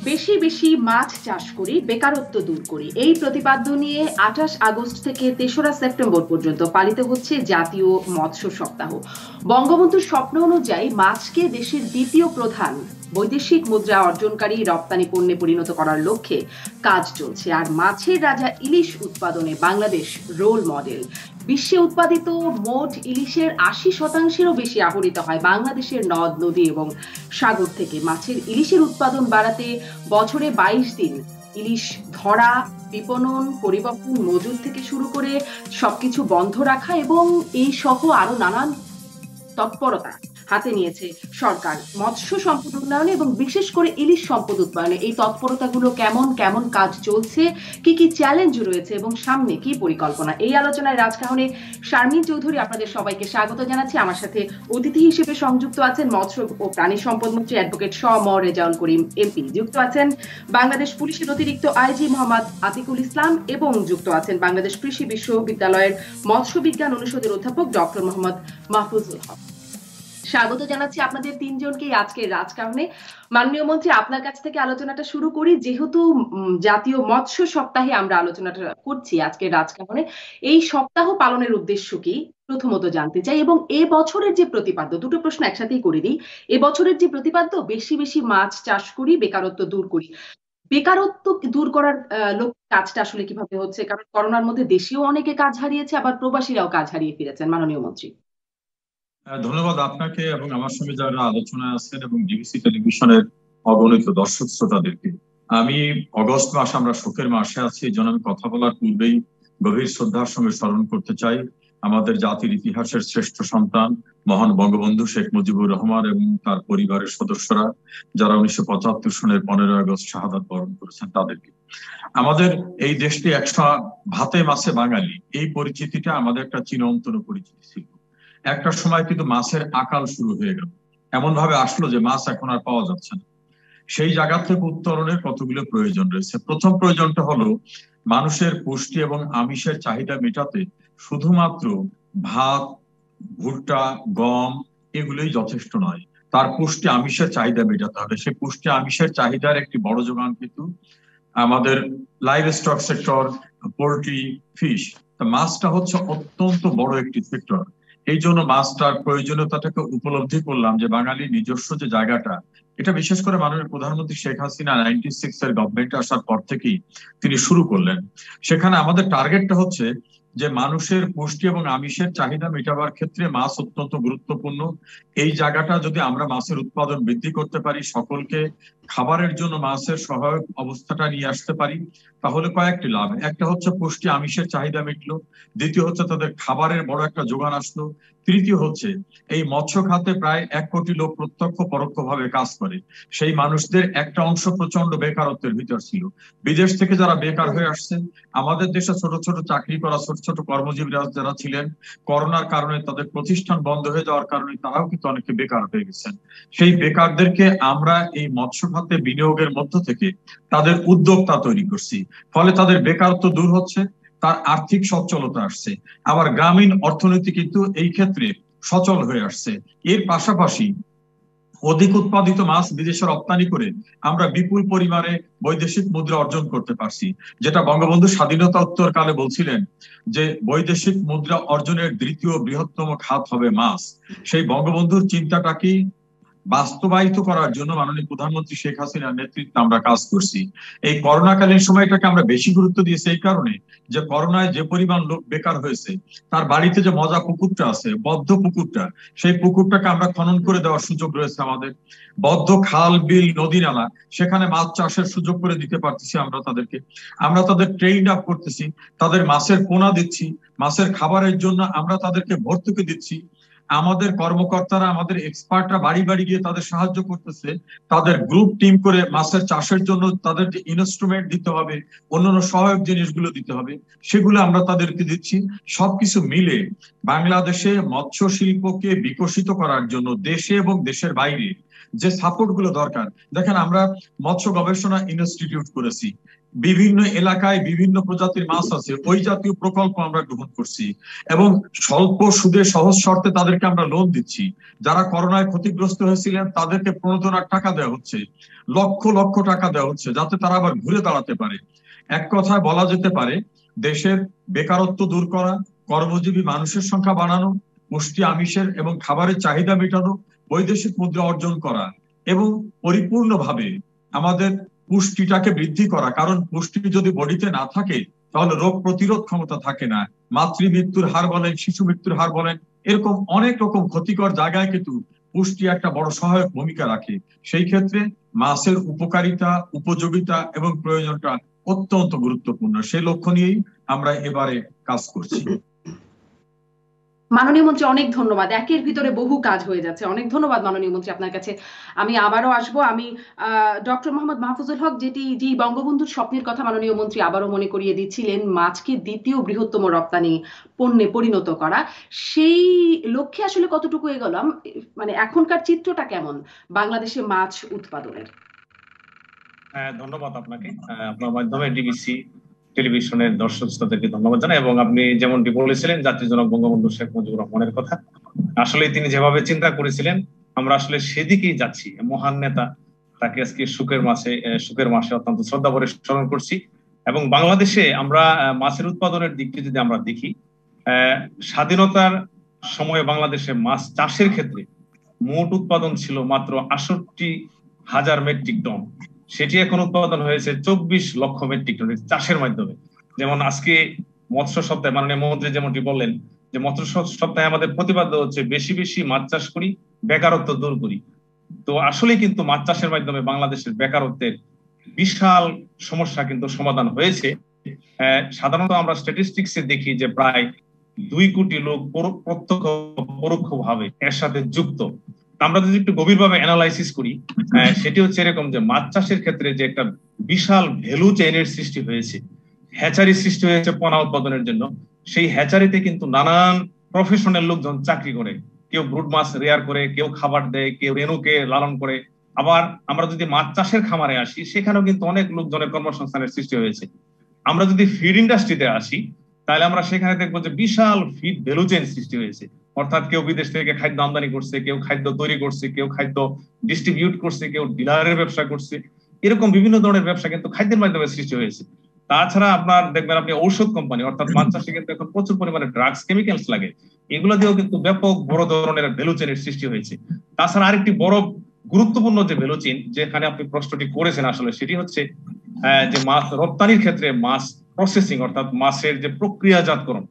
বেশি বেশি মাছ চাষ করি, বেকারত্ব দূর করি, এই প্রতিপাদ্য নিয়ে 28 আগস্ট থেকে 3রা সেপ্টেম্বর পর্যন্ত পালিত হচ্ছে জাতীয় মৎস্য সপ্তাহ। বঙ্গবন্ধুর স্বপ্ন অনুযায়ী মাছকে দেশের দ্বিতীয় প্রধান বৈদেশিক মুদ্রা অর্জনকারী রপ্তানি পণ্যে পরিণত করার লক্ষ্যে কাজ চলছে। আর মাছের রাজা ইলিশ উৎপাদনে বাংলাদেশ রোল মডেল। বিশ্বে উৎপাদিত মোট ইলিশের 80%-এরও বেশি আহরিত হয় বাংলাদেশের নদ নদী এবং সাগর থেকে। মাছের ইলিশের উৎপাদন বাড়াতে বছরে 22 দিন ইলিশ ধরা, বিপণন, পরিবহন, মজুদ থেকে শুরু করে সবকিছু বন্ধ রাখা এবং এই সহ আরো নানান তৎপরতা হাতে নিয়েছে সরকার মৎস্য সম্পদ উন্নয়নে এবং বিশেষ করে ইলিশ সম্পদ উৎপাদনে। এই তৎপরতাগুলো কেমন কেমন কাজ চলছে, কি কি চ্যালেঞ্জ রয়েছে এবং সামনে কি পরিকল্পনা, এই আলোচনায় রাজকাহনে শারমিন চৌধুরী আপনাদের সবাইকে স্বাগত জানাচ্ছি। আমার সাথে অতিথি হিসেবে সংযুক্ত আছেন মৎস্য ও প্রাণী সম্পদ মন্ত্রী অ্যাডভোকেট শ ম রেজাউল করিম এমপি, যুক্ত আছেন বাংলাদেশ পুলিশের অতিরিক্ত আইজি মোহাম্মদ আতিকুল ইসলাম এবং যুক্ত আছেন বাংলাদেশ কৃষি বিশ্ববিদ্যালয়ের মৎস্য বিজ্ঞান অনুষদের অধ্যাপক ডক্টর মোহাম্মদ মাহফুজুল হক। স্বাগত জানাচ্ছি আপনাদের তিনজনকেই আজকে রাজকাহনে। মাননীয় মন্ত্রী, আপনার কাছ থেকে আলোচনাটা শুরু করি। যেহেতু জাতীয় মৎস্য সপ্তাহে আমরা আলোচনাটা করছি আজকে রাজকাহনে, এই সপ্তাহ পালনের উদ্দেশ্য কি প্রথমত জানতে চাই, এবং এ বছরের যে প্রতিপাদ্য, দুটো প্রশ্ন একসাথেই করে দিই। এ বছরের যে প্রতিপাদ্য বেশি বেশি মাছ চাষ করি, বেকারত্ব দূর করি, বেকারত্ব দূর করার লক্ষ্যে কাজটা আসলে কিভাবে হচ্ছে? কারণ করোনার মধ্যে দেশেও অনেকে কাজ হারিয়েছে, আবার প্রবাসীরাও কাজ হারিয়ে ফিরেছেন। মাননীয় মন্ত্রী। ধন্যবাদ আপনাকে এবং আমার সঙ্গে যারা আলোচনায় আছেন এবং ডিবিসি টেলিভিশনের অগণিত দর্শক শ্রোতাদেরকে। আমি অগস্ট মাস, আমরা শোকের মাসে আছি, এই জন্য আমি কথা বলার পূর্বেই গভীর শ্রদ্ধার সঙ্গে স্মরণ করতে চাই আমাদের জাতির ইতিহাসের শ্রেষ্ঠ সন্তান মহান বঙ্গবন্ধু শেখ মুজিবুর রহমান এবং তার পরিবারের সদস্যরা, যারা 1975 সনের 15 আগস্ট শাহাদাত বরণ করেছেন তাদেরকে। আমাদের এই দেশটি 100 ভাতে মাছে বাঙালি, এই পরিচিতিটা আমাদের একটা চিরন্তন পরিচিতি ছিল। একটা সময় কিন্তু মাছের আকাল শুরু হয়ে গেল, এমন ভাবে আসলো যে মাছ এখন আর পাওয়া যাচ্ছে না। সেই জায়গা থেকে উত্তরণের কতগুলো প্রয়োজন রয়েছে। প্রথম প্রয়োজনটা হলো মানুষের পুষ্টি এবং আমিষের চাহিদা মেটাতে শুধুমাত্র ভাত, ভুট্টা, গম এগুলোই যথেষ্ট নয়। তার পুষ্টি আমিষের চাহিদা মেটাতে হবে। সেই পুষ্টি আমিষের চাহিদার একটি বড় যোগান কিন্তু আমাদের live stock sector, poultry, fish. মাছটা হচ্ছে অত্যন্ত বড় একটি সেক্টর। এই জন্য মাছটার প্রয়োজনীয়তাটাকে উপলব্ধি করলাম যে বাঙালি নিজস্ব যে জায়গাটা, এটা বিশেষ করে মাননীয় প্রধানমন্ত্রী শেখ হাসিনা 96 এর গভর্নমেন্টে আসার পর থেকেই তিনি শুরু করলেন। সেখানে আমাদের টার্গেটটা হচ্ছে যে মানুষের পুষ্টি এবং আমিষের চাহিদা মেটাবার ক্ষেত্রে মাছ অত্যন্ত গুরুত্বপূর্ণ। এই জায়গাটা যদি আমরা মাছের উৎপাদন বৃদ্ধি করতে পারি, সকলকে খাবারের জন্য মাছের সহায়ক অবস্থাটা নিয়ে আসতে পারি, তাহলে কয়েকটি লাভ। একটা হচ্ছে পুষ্টি আমিষের চাহিদা মিটলো, দ্বিতীয় হচ্ছে তাদের খাবারের বড় একটা যোগান আসলো, তৃতীয় হচ্ছে এই মৎস্য খাতে প্রায় 1 কোটি লোক প্রত্যক্ষ পরোক্ষভাবে কাজ করে। সেই মানুষদের একটা অংশ প্রচন্ড বেকারত্বের ভিতর ছিল। বিদেশ থেকে যারা বেকার হয়ে আসছেন, আমাদের দেশে ছোট ছোট চাকরি করা ছোট ছোট কর্মজীবীরা যারা ছিলেন, করোনার কারণে তাদের প্রতিষ্ঠান বন্ধ হয়ে যাওয়ার কারণে তারাও কিন্তু অনেকে বেকার হয়ে গেছেন। সেই বেকারদেরকে আমরা এই মৎস্য খাতে বিনিয়োগের মধ্য থেকে তাদের উদ্যোক্তা তৈরি করছি। ফলে তাদের বেকারত্ব দূর হচ্ছে, তার আর্থিক সচ্ছলতা আসছে, আবার গ্রামীণ অর্থনীতি কিন্তু এই ক্ষেত্রে সচল হয়ে আসছে। এর পাশাপাশি অধিক উৎপাদিত মাছ বিদেশে রপ্তানি করে আমরা বিপুল পরিমাণে বৈদেশিক মুদ্রা অর্জন করতে পারছি, যেটা বঙ্গবন্ধু স্বাধীনতা উত্তরকালে বলছিলেন যে বৈদেশিক মুদ্রা অর্জনের দ্বিতীয় বৃহত্তম খাত হবে মাছ। সেই বঙ্গবন্ধুর চিন্তাটাকে বাস্তবায়িত করার জন্য মাননীয় প্রধানমন্ত্রী শেখ হাসিনার নেতৃত্বে আমরা কাজ করছি। এই করোনাকালীন সময়টাকে আমরা বেশি গুরুত্ব দিয়েছি এই কারণে যে করোনায় যে পরিমাণ লোক বেকার হয়েছে, তার বাড়িতে যে মজা পুকুরটা আছে, বদ্ধ পুকুরটা, সেই পুকুরটাকে আমরা খনন করে দেওয়ার সুযোগ রয়েছে আমাদের। বদ্ধ খাল, বিল, নদী নালা, সেখানে মাছ চাষের সুযোগ করে দিতে পারতেছি আমরা তাদেরকে। আমরা তাদের ট্রেইন আপ করতেছি, তাদের মাছের পোনা দিচ্ছি, মাছের খাবারের জন্য আমরা তাদেরকে ভর্তুকি দিচ্ছি। আমাদের কর্মকর্তারা, আমাদের এক্সপার্টরা বাড়ি বাড়ি গিয়ে তাদের সাহায্য করতেছে। তাদের গ্রুপ টিম করে মাছের চাষের জন্য তাদের যে ইনস্ট্রুমেন্ট দিতে হবে, অন্যান্য সহায়ক জিনিসগুলো দিতে হবে, সেগুলো আমরা তাদেরকে দিচ্ছি। সবকিছু মিলে বাংলাদেশে মৎস্য শিল্পকে বিকশিত করার জন্য দেশে এবং দেশের বাইরে যে সাপোর্ট গুলো দরকার। দেখেন, আমরা মৎস্য গবেষণা ইনস্টিটিউট করেছি, বিভিন্ন এলাকায় বিভিন্ন প্রজাতির মাছ আছে, ওই জাতীয় প্রকল্প আমরা গ্রহণ করছি এবং স্বল্প সুদে সহজ শর্তে তাদেরকে আমরা লোন দিচ্ছি। যারা করোনায় ক্ষতিগ্রস্ত হয়েছিলেন তাদেরকে প্রণোদনার টাকা দেওয়া হচ্ছে, লক্ষ লক্ষ টাকা দেওয়া হচ্ছে, যাতে তারা আবার ঘুরে দাঁড়াতে পারে। এক কথায় বলা যেতে পারে, দেশের বেকারত্ব দূর করা, কর্মজীবী মানুষের সংখ্যা বাড়ানো, পুষ্টি আমিষের এবং খাবারের চাহিদা মেটানো, বৈদেশিক মুদ্রা অর্জন করা এবং পরিপূর্ণভাবে আমাদের পুষ্টিটাকে বৃদ্ধি করা। কারণ পুষ্টি যদি বডিতে না থাকে তাহলে রোগ প্রতিরোধ ক্ষমতা থাকে না। মাতৃ মৃত্যুর হার বলেন, শিশু মৃত্যুর হার বলেন, এরকম অনেক রকম ক্ষতিকর জায়গায় কিন্তু পুষ্টি একটা বড় সহায়ক ভূমিকা রাখে। সেই ক্ষেত্রে মাছের উপকারিতা, উপযোগিতা এবং প্রয়োজনটা অত্যন্ত গুরুত্বপূর্ণ। সেই লক্ষ্য নিয়েই আমরা এবারে কাজ করছি। মাননীয় মন্ত্রী, অনেক ধন্যবাদ। একের ভিতরে বহু কাজ হয়ে যাচ্ছে। অনেক ধন্যবাদ মাননীয় মন্ত্রী আপনার কাছে। আমি আবারও আসবো। আমি ডক্টর মোহাম্মদ মাহফুজুল হক, যেটি বঙ্গবন্ধুর স্বপ্নের কথা মাননীয় মন্ত্রী আবারও মনে করিয়ে দিচ্ছিলেন, মাছকে দ্বিতীয় বৃহত্তম রপ্তানি পণ্যে পরিণত করা, সেই লক্ষ্যে আসলে কতটুকু এগোলাম, মানে এখনকার চিত্রটা কেমন বাংলাদেশে মাছ উৎপাদনের? ধন্যবাদ আপনাকে। আপনার মাধ্যমে ডিবিসি টেলিভিশনের দর্শক শ্রোতাদেরকে ধন্যবাদ জানাই। এবং আপনি যেমনটি বলেছিলেন জাতির জনক বঙ্গবন্ধু শেখ মুজিবুর রহমানের কথা, আসলে তিনি যেভাবে চিন্তা করেছিলেন আমরা আসলে সেদিকেই যাচ্ছি। মহান নেতা, তাকে আজকে সুখের মাসে অত্যন্ত শ্রদ্ধা ভরে স্মরণ করছি। এবং বাংলাদেশে আমরা মাছের উৎপাদনের দিকটি যদি আমরা দেখি, স্বাধীনতার সময়ে বাংলাদেশে মাছ চাষের ক্ষেত্রে মোট উৎপাদন ছিল মাত্র ৬৮,০০০ মেট্রিক টন। সেটি এখন উৎপাদন হয়েছে ২৪ লক্ষ মেট্রিক টন চাষের মাধ্যমে। যেমন আজকে মৎস্য সপ্তাহে মাননীয় মন্ত্রী যেমনটি বললেন যে মৎস্য সপ্তাহে আমাদের প্রতিপাদ্য হচ্ছে বেশি বেশি মাছ চাষ করি, বেকারত্ব দূর করি। তো আসলে কিন্তু মাছ চাষের মাধ্যমে বাংলাদেশের বেকারত্বের বিশাল সমস্যা কিন্তু সমাধান হয়েছে। সাধারণত আমরা স্ট্যাটিস্টিক্সে দেখি যে প্রায় ২ কোটি লোক প্রত্যক্ষ পরোক্ষ ভাবে এর সাথে যুক্ত। আমরা যদি একটু গভীরভাবে অ্যানালাইসিস করি, সেটি হচ্ছে এরকম যে মাছ চাষের ক্ষেত্রে যে একটা বিশাল ভ্যালু চেইনের সৃষ্টি হয়েছে, হ্যাচারি সৃষ্টি হয়েছে পোনা উৎপাদনের জন্য। সেই হ্যাচারিতে কিন্তু নানান প্রফেশনাল লোকজন চাকরি করে, কেউ ব্রুড মাছ রেয়ার করে, কেউ খাবার দেয়, কেউ রেণুকে লালন করে। আবার আমরা যদি মাছ চাষের খামারে আসি, সেখানেও কিন্তু অনেক লোকজনের কর্মসংস্থানের সৃষ্টি হয়েছে। আমরা যদি ফিড ইন্ডাস্ট্রিতে আসি, তাহলে আমরা সেখানে দেখবো যে বিশাল ফিড ভ্যালু চেইন সৃষ্টি হয়েছে। অর্থাৎ কেউ বিদেশ থেকে খাদ্য আমদানি করছে, কেউ খাদ্য তৈরি করছে, কেউ খাদ্য ডিস্ট্রিবিউট করছে, কেউ ডিলারের ব্যবসা করছে। এরকম বিভিন্ন ধরনের ব্যবসা কিন্তু খাদ্যের মাধ্যমে সৃষ্টি হয়েছে। তাছাড়া আপনার দেখবেন আপনি ঔষধ কোম্পানি, অর্থাৎ মাছ চাষে কিন্তু এখন প্রচুর পরিমাণে ড্রাগস, কেমিক্যালস লাগে, এগুলো দিয়েও কিন্তু ব্যাপক বড় ধরনের ভ্যালু চেইনের সৃষ্টি হয়েছে। তাছাড়া আরেকটি বড় গুরুত্বপূর্ণ যে ভ্যালু চেইন যেখানে আপনি প্রশ্নটি করেছেন আসলে সেটি হচ্ছে যে মাছ রপ্তানির ক্ষেত্রে মাছ প্রসেসিং, অর্থাৎ মাছের যে প্রক্রিয়াজাতকরণ,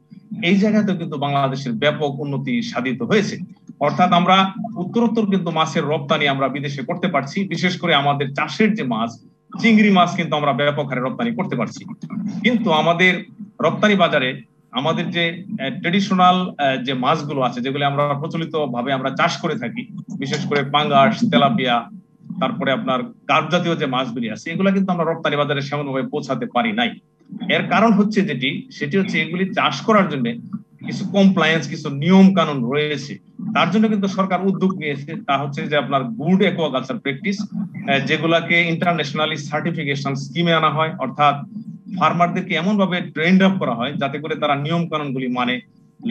এই জায়গাতেও কিন্তু বাংলাদেশের ব্যাপক উন্নতি সাধিত হয়েছে। অর্থাৎ আমরা উত্তরোত্তর কিন্তু মাছের রপ্তানি আমরা বিদেশে করতে পারছি। বিশেষ করে আমাদের চাষের যে মাছ, চিংড়ি মাছ কিন্তু আমরা ব্যাপক হারে রপ্তানি করতে পারছি। কিন্তু আমাদের রপ্তানি বাজারে আমাদের যে ট্রেডিশনাল যে মাছগুলো আছে, যেগুলো আমরা প্রচলিত ভাবে আমরা চাষ করে থাকি, বিশেষ করে পাঙ্গাস, তেলাপিয়া, তারপরে আপনার কার্প জাতীয় যে মাছগুলি আছে, এগুলো কিন্তু আমরা রপ্তানি বাজারে সেমনভাবে পৌঁছাতে পারি নাই। এর কারণ হচ্ছে সেটি হচ্ছে এগুলি চাষ করার জন্য কিছু কমপ্লায়েন্স, কিছু নিয়ম কানুন রয়েছে। তার জন্য কিন্তু সরকার উদ্যোগ নিয়েছে, তা হচ্ছে যে আপনার গুড অ্যাকুয়াকালচার প্র্যাকটিস, যেগুলাকে ইন্টারন্যাশনালি সার্টিফিকেশন স্কিমে আনা হয়। অর্থাৎ ফার্মারদেরকে এমন ভাবে ট্রেন্ড আপ করা হয় যাতে করে তারা নিয়ম কানুন গুলি মানে,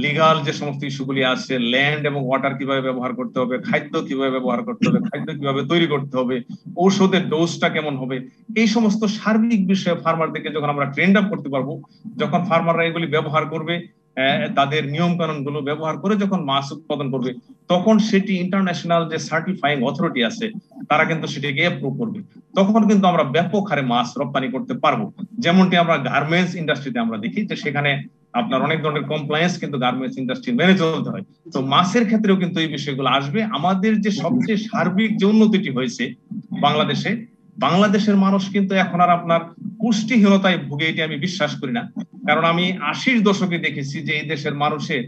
লিগাল যে সমস্ত ইস্যুগুলি আছে, ল্যান্ড এবং ওয়াটার কিভাবে ব্যবহার করতে হবে, খাদ্য কিভাবে ব্যবহার করতে হবে, খাদ্য কিভাবে তৈরি করতে হবে, ঔষধের ডোজটা কেমন হবে, এই সমস্ত সার্বিক বিষয়ে ফার্মারদেরকে যখন আমরা ট্রেন্ড আপ করতে পারবো, যখন ফার্মাররা এগুলি ব্যবহার করবে, তাদের নিয়ম কানুন গুলো ব্যবহার করে যখন মাছ উৎপাদন করবে, তখন সেটি ইন্টারন্যাশনাল যে সার্টিফাইং অথরিটি আছে তারা কিন্তু সেটিকে অ্যাপ্রুভ করবে। তখন কিন্তু আমরা ব্যাপক হারে মাছ রপ্তানি করতে পারবো। যেমনটি আমরা গার্মেন্টস ইন্ডাস্ট্রিতে আমরা দেখি যে সেখানে আপনার অনেক ধরনের কমপ্লায়েন্স কিন্তু গার্মেন্টস ইন্ডাস্ট্রি মেনে চলতে হয়। তো মাছের ক্ষেত্রেও কিন্তু এই বিষয়গুলো আসবে। আমাদের যে সবচেয়ে সার্বিক যে উন্নতিটি হয়েছে বাংলাদেশের মানুষ কিন্তু এখন আর আপনার পুষ্টিহীনতায় ভুগে, এটি আমি বিশ্বাস করি না। কারণ আমি ৮০ দশকে দেখেছি যে এই দেশের মানুষের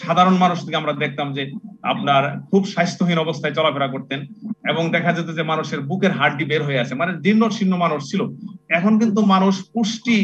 সাধারণ মানুষ থেকে আমরা দেখতাম যে আপনার খুব স্বাস্থ্যহীন অবস্থায় চলাফেরা করতেন এবং দেখা যেত যে মানুষের বুকের হাড্ডি বের হয়ে আছে, মানে জীর্ণ শীর্ণ মানুষ ছিল। এখন কিন্তু মানুষ পুষ্টি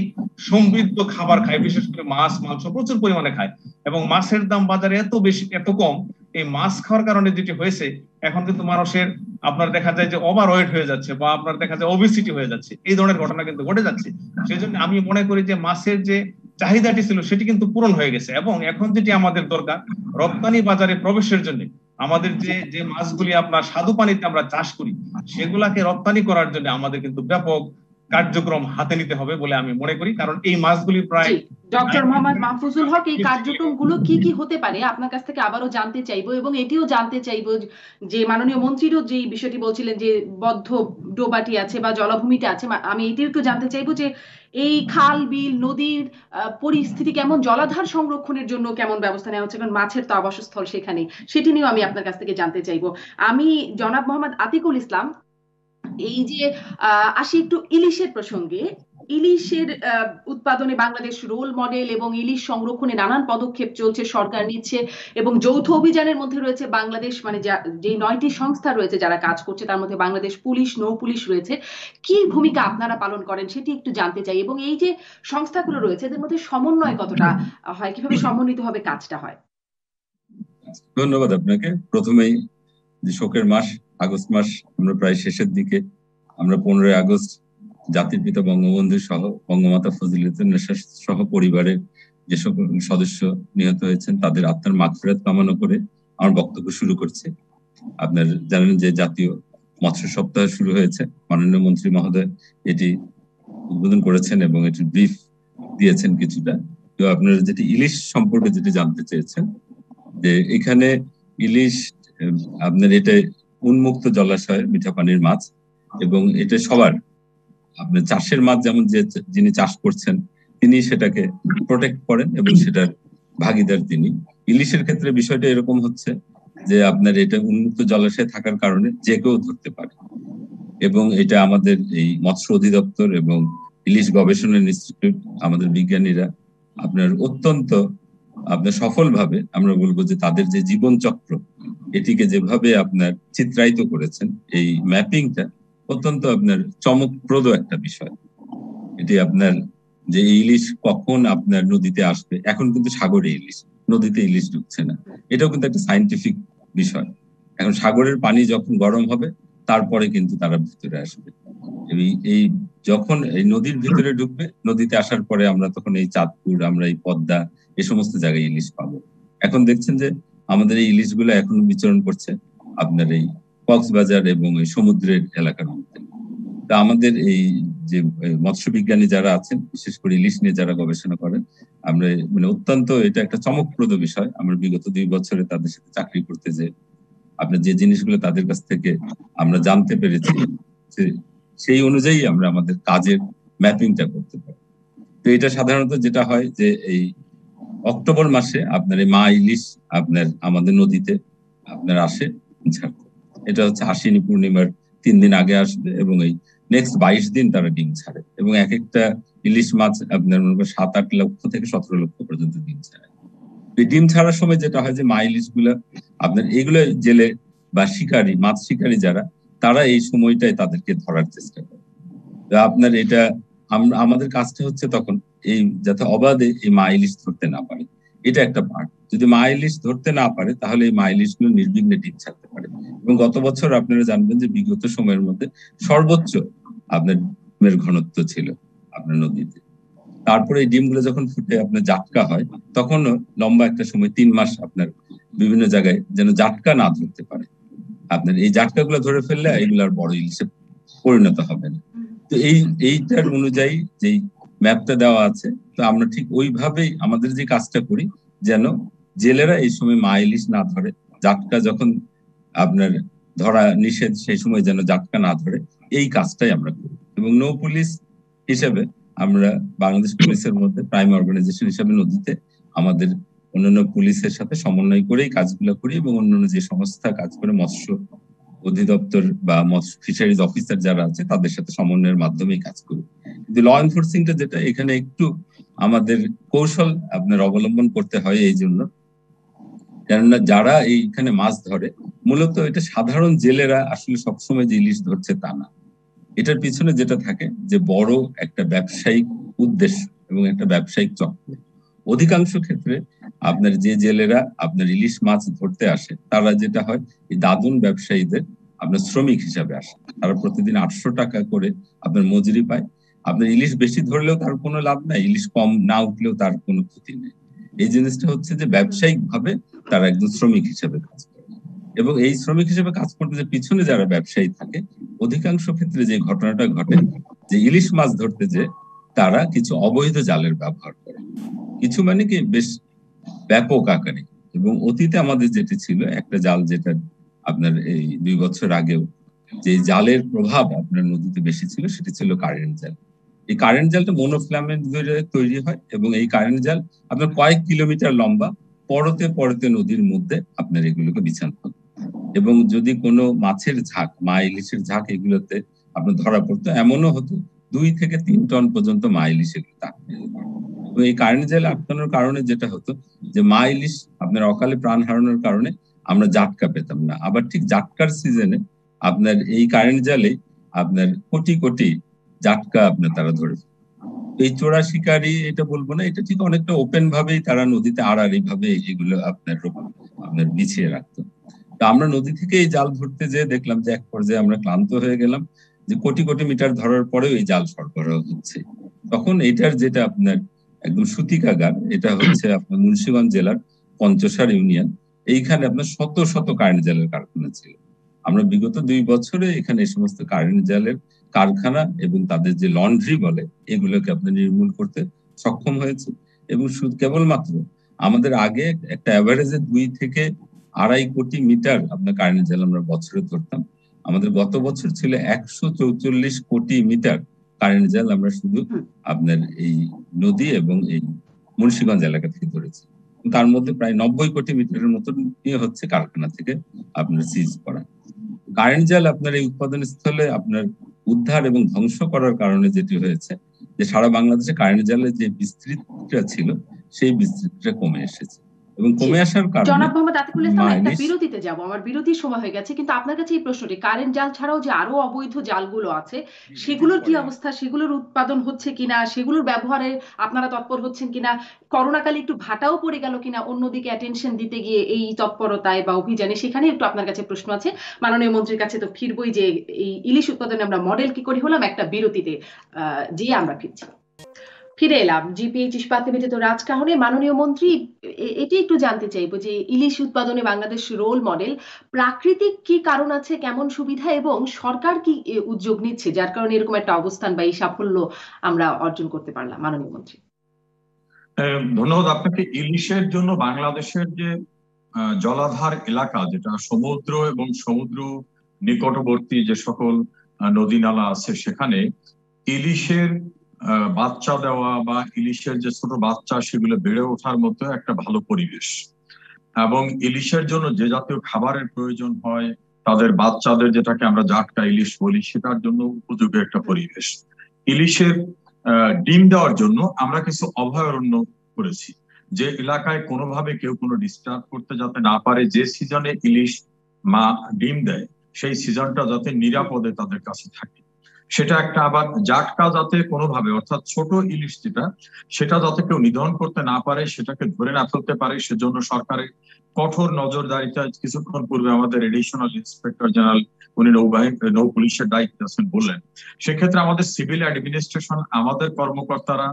সমৃদ্ধ খাবার খায়, বিশেষ করে মাছ মাংস প্রচুর পরিমাণে খায় এবং মাছের দাম বাজারে এত বেশি, এত কম। এই মাছ খাওয়ার কারণে যেটি হয়েছে এখন কিন্তু মানুষের আপনার দেখা যায় যে ওভারওয়েট হয়ে যাচ্ছে বা আপনার দেখা যায় ওবেসিটি হয়ে যাচ্ছে, এই ধরনের ঘটনা কিন্তু ঘটে যাচ্ছে। সেই জন্য আমি মনে করি যে মাছের যে চাহিদাটি ছিল সেটি কিন্তু পূরণ হয়ে গেছে, এবং এখন যেটি আমাদের দরকার রপ্তানি বাজারে প্রবেশের জন্য আমাদের যে যে মাছগুলি আপনার স্বাদু পানিতে আমরা চাষ করি সেগুলাকে রপ্তানি করার জন্য আমাদের কিন্তু ব্যাপক কার্যক্রম হাতে নিতে হবে বলে আমি মনে করি। কারণ এই মাছগুলি প্রায় ডক্টর মোহাম্মদ মাহফুজুল হক, এই কার্যক্রমগুলো কি কি হতে পারে আপনার কাছ থেকে আবারও জানতে চাইবো, এবং এটিও জানতে চাইবো যে মাননীয় মন্ত্রীরও যে বিষয়টি বলছিলেন যে বদ্ধ ডোবাটি আছে বা জলাভূমিটা আছে, আমি এটিও একটু জানতে চাইবো যে এই খাল বিল নদীর পরিস্থিতি কেমন, জলাধার সংরক্ষণের জন্য কেমন ব্যবস্থা নেওয়া হচ্ছে, কারণ মাছের তো আবাসস্থল সেখানে, সেটি নিয়েও আমি আপনার কাছ থেকে জানতে চাইবো। আমি জনাব মোহাম্মদ আতিকুল ইসলাম, এই যে আসি একটু ইলিশের প্রসঙ্গে। ইলিশের উৎপাদনে বাংলাদেশ রোল মডেল, এবং ইলিশ সংরক্ষণে নানান পদক্ষেপ চলছে, সরকার নিচ্ছে, এবং যৌথ অভিযানের মধ্যে রয়েছে বাংলাদেশ, মানে যে 9টি সংস্থা রয়েছে যারা কাজ করছে তার মধ্যে বাংলাদেশ পুলিশ, নৌ পুলিশ রয়েছে। কি ভূমিকা আপনারা পালন করেন সেটি একটু জানতে চাই, এবং এই যে সংস্থাগুলো রয়েছে এদের মধ্যে সমন্বয় কতটা হয়, কিভাবে সমন্বিতভাবে কাজটা হয়? ধন্যবাদ আপনাকে। প্রথমেই যে শোকের মাস আগস্ট মাস, আমরা প্রায় শেষের দিকে, আমরা 15ই আগস্ট জাতির পিতা বঙ্গবন্ধু সহ বঙ্গমাতা ফজিলাতুন্নেসা সহ পরিবারের যে সকল সদস্য নিহত হয়েছেন তাদের আত্মার মাগফিরাত কামনা করে আমার বক্তব্য শুরু করছি। আপনার জানেন যে জাতীয় মৎস্য সপ্তাহ শুরু হয়েছে, মাননীয় মন্ত্রী মহোদয় এটি উদ্বোধন করেছেন এবং এটি ব্রিফ দিয়েছেন কিছুটা। তো আপনারা যেটি ইলিশ সম্পর্কে যেটি জানতে চেয়েছেন, যে এখানে ইলিশ আপনার এটা উন্মুক্ত জলাশয় মিঠা পানির মাছ, এবং এটা সবার আপনার চাষের মাছ, যেমন যে যিনি চাষ করছেন তিনি সেটাকে প্রোটেক্ট করেন এবং সেটার ভাগিদার তিনি। ইলিশের ক্ষেত্রে বিষয়টা এরকম হচ্ছে যে আপনার এটা উন্মুক্ত জলাশয়ে থাকার কারণে যে কেউ ধরতে পারে, এবং এটা আমাদের এই মৎস্য অধিদপ্তর এবং ইলিশ গবেষণা ইনস্টিটিউট আমাদের বিজ্ঞানীরা আপনার অত্যন্ত আপনার সফলভাবে, আমরা বলবো যে তাদের যে জীবন চক্র এটিকে যেভাবে আপনার চিত্রায়িত করেছেন, এই ম্যাপিংটা অত্যন্ত আপনার চমকপ্রদ একটা বিষয়। এটি আপনার যে ইলিশ কখন আপনার নদীতে আসবে, এখন কিন্তু সাগরে ইলিশ, নদীতে ইলিশ ঢুকছে না, এটাও কিন্তু একটা সায়েন্টিফিক বিষয়। এখন সাগরের পানি যখন গরম হবে তারপরে কিন্তু তারা ভিতরে আসবে, এই যখন এই নদীর ভিতরে ঢুকবে, নদীতে আসার পরে আমরা তখন এই চাঁদপুর, আমরা এই পদ্মা, এই সমস্ত জায়গায় ইলিশ পাবো। এখন দেখছেন যে আমাদের এই ইলিশগুলো এখনো বিচরণ করছে আপনার এই কক্সবাজার এবং এই সমুদ্রের এলাকার মধ্যে। তা আমাদের এই যে মৎস্য বিজ্ঞানী যারা আছেন, বিশেষ করে ইলিশ নিয়ে যারা গবেষণা করেন, আমরা মানে অত্যন্ত এটা একটা চমকপ্রদ বিষয়। আমরা বিগত 2 বছরে তাদের সাথে চাকরি করতে যে আপনার যে জিনিসগুলো তাদের কাছ থেকে আমরা জানতে পেরেছি, সেই অনুযায়ী আমরা আমাদের কাজের ম্যাপিংটা করতে পারি। তো এটা সাধারণত যেটা হয় যে এই অক্টোবর মাসে আপনার এই মা ইলিশ আপনার আমাদের নদীতে আপনার আসে ছাড়তে। এটা হচ্ছে আশ্বিনী পূর্ণিমার 3 দিন আগে আসবে, এবং এই নেক্সট 22 দিন তারা ডিম ছাড়ে, এবং এক একটা ইলিশ মাছ আপনার 7-8 লক্ষ থেকে 17 লক্ষ পর্যন্ত ডিম ছাড়ে। এই ডিম ছাড়ার সময় যেটা হয় যে মা ইলিশ গুলা আপনার এগুলো জেলে বা শিকারী, মাছ শিকারী যারা, তারা এই সময়টায় তাদেরকে ধরার চেষ্টা করে। আপনার এটা আমাদের কাজটা হচ্ছে তখন এই যাতে অবাধে এই মা ইলিশ ধরতে না পারে, এটা একটা পার্ট। যদি মা ইলিশ ধরতে না পারে তাহলে এই মা ইলিশ গুলো নির্বিঘ্নে ডিম ছাড়তে পারে। এবং গত বছর আপনারা জানবেন যে বিগত সময়ের মধ্যে সর্বোচ্চ আপনার ডিমের ঘনত্ব ছিল আপনার নদীতে। তারপরে এই ডিমগুলো যখন ফুটে আপনার জাটকা হয়, তখন লম্বা একটা সময় 3 মাস আপনার বিভিন্ন জায়গায় যেন জাটকা না ধরতে পারে। আপনার এই জাটকাগুলো ধরে ফেললে এগুলার বড় ইলিশে পরিণত হবে না। তো এইটার অনুযায়ী যেই ম্যাপটা দেওয়া আছে, তো আমরা ঠিক ওইভাবেই আমাদের যে কাজটা করি, যেন জেলেরা এই সময় মা ইলিশ না ধরে, জাটকা যখন আপনার ধরা নিষেধ সেই সময় যেন জাটকা না ধরে, এই কাজটাই আমরা করি। এবং নৌ পুলিশ হিসেবে আমরা বাংলাদেশ পুলিশের মধ্যে প্রাইম অর্গানাইজেশন হিসেবে নদীতে আমাদের অন্যান্য পুলিশের সাথে সমন্বয় করেই কাজগুলো করি, এবং অন্যান্য যে সংস্থা কাজ করে মৎস্য অধিদপ্তর বা মৎস্য ফিশারিজ অফিসার যারা আছে তাদের সাথে সমন্বয়ের মাধ্যমেই কাজ করি। কিন্তু ল এনফোর্সিংটা যেটা, এখানে একটু আমাদের কৌশল আপনার অবলম্বন করতে হয়, এই জন্য কেননা যারা এইখানে মাছ ধরে মূলত এটা সাধারণ জেলেরা আসলে সবসময় যে ইলিশ ধরছে তা না। এটার পিছনে যেটা থাকে যে বড় একটা ব্যবসায়িক উদ্দেশ্য এবং একটা ব্যবসায়িক চক্র, অধিকাংশ ক্ষেত্রে আপনার যে জেলেরা আপনার ইলিশ মাছ ধরতে আসে, তারা যেটা হয় এই দাদন ব্যবসায়ীদের আপনার শ্রমিক হিসাবে আসে। তারা প্রতিদিন 800 টাকা করে আপনার মজুরি পায়। আপনার ইলিশ বেশি ধরলেও তার কোনো লাভ নাই, ইলিশ কম না উঠলেও তার কোনো ক্ষতি নেই। এই জিনিসটা হচ্ছে যে ব্যবসায়িক ভাবে তারা একজন শ্রমিক হিসাবে কাজ করে, এবং এই শ্রমিক হিসেবে কাজ করতে যে পিছনে যারা ব্যবসায়ী থাকে, অধিকাংশ ক্ষেত্রে যে ঘটনাটা ঘটে যে ইলিশ মাছ ধরতে যে তারা কিছু অবৈধ জালের ব্যবহার করে, কিছু মানে কি বেশ ব্যাপক আকারে। এবং অতীতে আমাদের যেটি ছিল একটা জাল, যেটা আপনার এই 2 বছর আগেও যে জালের প্রভাব আপনার নদীতে বেশি ছিল, সেটি ছিল কারেন্ট জাল। এই কারেন্ট জালটা মনোফিলামেন্ট দিয়ে তৈরি হয়, এবং এই কারেন্ট জাল আপনার কয়েক কিলোমিটার লম্বা, পরতে পরতে নদীর মধ্যে আপনার এগুলোকে বিছানো হয়। এবং যদি কোনো মাছের ঝাঁক, মা ইলিশের ঝাঁক এগুলোতে আপনার ধরা পড়তো, এমনও হতো 2 থেকে 3 টন পর্যন্ত মা ইলিশ এগুলো আটকে যেত। তো এই কারেন্ট জালে আটকানোর কারণে যেটা হতো যে মা ইলিশ আপনার অকালে প্রাণ হারানোর কারণে আমরা জাটকা পেতাম না। আবার ঠিক জাটকার সিজনে আপনার এই কারেন্ট জালে আপনার কোটি কোটি জাটকা আপনার তারা ধরে। এই চোরা শিকারী এটা বলবো না, এটা ঠিক অনেকটা ওপেন ভাবেই তারা নদীতে আড়াআড়ি ভাবে এগুলো আপনার বিছিয়ে রাখতো। তা আমরা নদী থেকে এই জাল ধরতে যেয়ে দেখলাম যে এক পর্যায়ে আমরা ক্লান্ত হয়ে গেলাম, যে কোটি কোটি মিটার ধরার পরেও এই জাল সরবরাহ হচ্ছে। তখন এটার যেটা আপনার একদম সূতিকাগার, এটা হচ্ছে আপনার মুন্সিগঞ্জ জেলার পঞ্চসার ইউনিয়ন। এইখানে আপনার শত শত কারেন্ট জালের কারখানা ছিল। আমরা বিগত 2 বছরে এখানে এই সমস্ত কারেন্ট জালের কারখানা এবং তাদের যে লন্ড্রি বলে এগুলোকে আপনার নির্মূল করতে সক্ষম হয়েছে। এবং শুধু কেবলমাত্র আমাদের আগে একটা অ্যাভারেজে 2 থেকে 2.5 কোটি মিটার আপনার কারেন্ট জাল আমরা বছরে ধরতাম। আমাদের গত বছর ছিল 144 কোটি মিটার কারেন্ট জাল আমরা শুধু আপনার এই নদী এবং এই মুন্সিগঞ্জ এলাকা থেকে ধরেছি। তার মধ্যে প্রায় 90 কোটি মিটারের মতন নিয়ে হচ্ছে কারখানা থেকে আপনার সিজ করা। কারেন্ট জাল আপনার এই উৎপাদন স্থলে আপনার উদ্ধার এবং ধ্বংস করার কারণে যেটি হয়েছে যে সারা বাংলাদেশে কারেন্ট জালের যে বিস্তৃতিটা ছিল সেই বিস্তৃতিটা কমে এসেছে। এবং কমে আসার কারণে জনাব মোহাম্মদ আতিকুল ইসলাম, একটা বিরতিতে যাব, আমার বিরতির সময় হয়ে গেছে, কিন্তু আপনার কাছে এই প্রশ্নটি, কারেন্ট জাল ছাড়াও যে আরো অবৈধ জালগুলো আছে সেগুলোর কি অবস্থা, সেগুলোর উৎপাদন হচ্ছে কিনা, সেগুলোর ব্যবহারে আপনারা তৎপর হচ্ছেন কিনা, করোনাকালে একটু ভাটাও পড়ে গেল কিনা অন্যদিকে অ্যাটেনশন দিতে গিয়ে এই তৎপরতায় বা অভিযানে, সেখানে একটু আপনার কাছে প্রশ্ন আছে। মাননীয় মন্ত্রীর কাছে তো ফিরবই, যে এই ইলিশ উৎপাদনে আমরা মডেল কি করে হলাম, একটা বিরতিতে যেয়ে আমরা ফিরে এলাম জিপিএইচ ইস্পাত নিবেদিত রাজকাহনে। মাননীয় মন্ত্রী, এটি একটু জানতে চাইবো যে ইলিশ উৎপাদনে বাংলাদেশ রোল মডেল, প্রাকৃতিক কি কারণ আছে, কেমন সুবিধা, এবং সরকার কি উদ্যোগ নিচ্ছে যার কারণে এরকম একটা অবস্থান বা এই সাফল্য আমরা অর্জন করতে পারলাম? মাননীয় মন্ত্রী, ধন্যবাদ আপনাকে। ইলিশের জন্য বাংলাদেশের যে জলাধার এলাকা, যেটা সমুদ্র এবং সমুদ্র নিকটবর্তী যে সকল নদী নালা আছে, সেখানে ইলিশের বাচ্চা দেওয়া বা ইলিশের যে ছোট বাচ্চা সেগুলো বেড়ে ওঠার মতো একটা ভালো পরিবেশ, এবং ইলিশের জন্য যে জাতীয় খাবারের প্রয়োজন হয়, তাদের বাচ্চাদের যেটাকে আমরা জাটকা ইলিশ বলি, সেটার জন্য উপযোগী একটা পরিবেশ। ইলিশের ডিম দেওয়ার জন্য আমরা কিছু অভয়ারণ্য করেছি, যে এলাকায় কোনোভাবে কেউ কোনো ডিস্টার্ব করতে যাতে না পারে, যে সিজনে ইলিশ মা ডিম দেয় সেই সিজনটা যাতে নিরাপদে তাদের কাছে থাকে, সেটা একটা। আবার জাটকা যাতে কোনোভাবে, অর্থাৎ ছোট ইলিশ যেটা, সেটা যাতে কেউ নিধন করতে না পারে, সেটাকে ধরে না ফেলতে পারে, সেজন্য সরকারের কঠোর নজরদারিতে কিছুক্ষণ পূর্বে আমাদের এডিশনাল ইন্সপেক্টর জেনারেল, উনি নৌ পুলিশের দায়িত্বে আছেন বললেন। সেক্ষেত্রে আমাদের সিভিল অ্যাডমিনিস্ট্রেশন, আমাদের কর্মকর্তারা,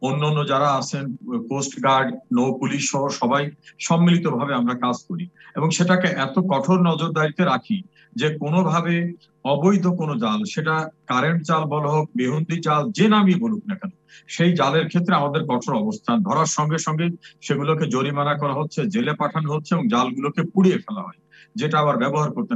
অন্যান্য যারা আছেন, কোস্ট গার্ড, নৌ পুলিশ সহ সবাই সম্মিলিতভাবে আমরা কাজ করি, এবং সেটাকে এত কঠোর নজরদারিতে রাখি যে কোনোভাবে অবৈধ কোনো জাল, সেটা কারেন্ট জাল বলা হোক, বেহুন্দি জাল, যে নামই বলুক না কেন, সেই জালের ক্ষেত্রে আমাদের কঠোর অবস্থান। ধরার সঙ্গে সঙ্গে সেগুলোকে জরিমানা করা হচ্ছে, জেলে পাঠানো হচ্ছে, এবং জালগুলোকে পুড়িয়ে ফেলা হয়, যেটা আবার ব্যবহার করতে